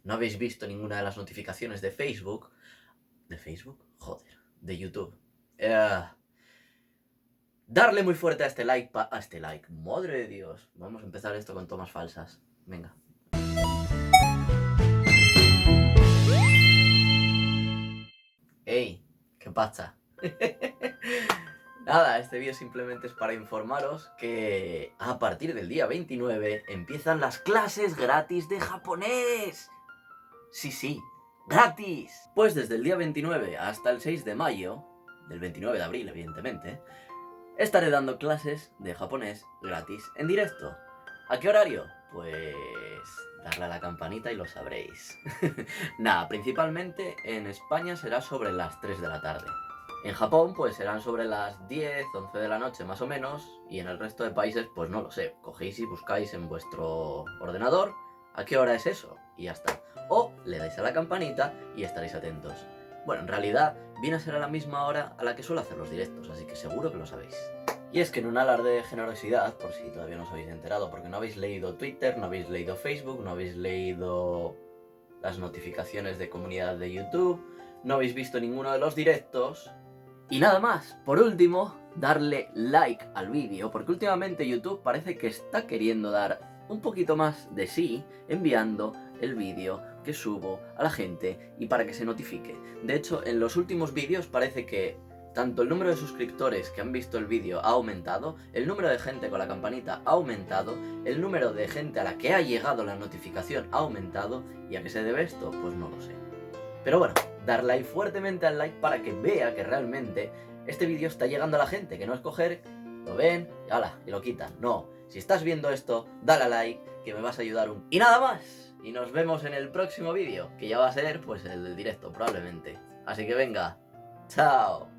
no habéis visto ninguna de las notificaciones de Facebook... ¿De Facebook? Joder, de YouTube. Darle muy fuerte a este like, a este like. Madre de Dios. Vamos a empezar esto con tomas falsas. Venga. ¡Ey! ¿Qué pasa? Nada, este vídeo simplemente es para informaros que a partir del día 29 empiezan las clases gratis de japonés. Sí, gratis. Pues desde el día 29 hasta el 6 de mayo, del 29 de abril evidentemente, estaré dando clases de japonés gratis en directo. ¿A qué horario? Pues darle a la campanita y lo sabréis. Nada, principalmente en España será sobre las 3 de la tarde. En Japón pues serán sobre las 10, 11 de la noche más o menos, y en el resto de países pues no lo sé. Cogéis y buscáis en vuestro ordenador a qué hora es eso y ya está. O le dais a la campanita y estaréis atentos. Bueno, en realidad viene a ser a la misma hora a la que suelo hacer los directos, así que seguro que lo sabéis. Y es que en un alarde de generosidad, por si todavía no os habéis enterado, porque no habéis leído Twitter, no habéis leído Facebook, no habéis leído las notificaciones de comunidad de YouTube, no habéis visto ninguno de los directos. Y nada más, por último, darle like al vídeo, porque últimamente YouTube parece que está queriendo dar un poquito más de sí enviando el vídeo que subo a la gente y para que se notifique. De hecho, en los últimos vídeos parece que tanto el número de suscriptores que han visto el vídeo ha aumentado, el número de gente con la campanita ha aumentado, el número de gente a la que ha llegado la notificación ha aumentado, y a qué se debe esto, pues no lo sé. Pero bueno, darle ahí fuertemente al like para que vea que realmente este vídeo está llegando a la gente, que no es coger, lo ven y ala, y lo quitan. No, si estás viendo esto, dale a like, que me vas a ayudar un... Y nada más, y nos vemos en el próximo vídeo, que ya va a ser pues el del directo probablemente. Así que venga, chao.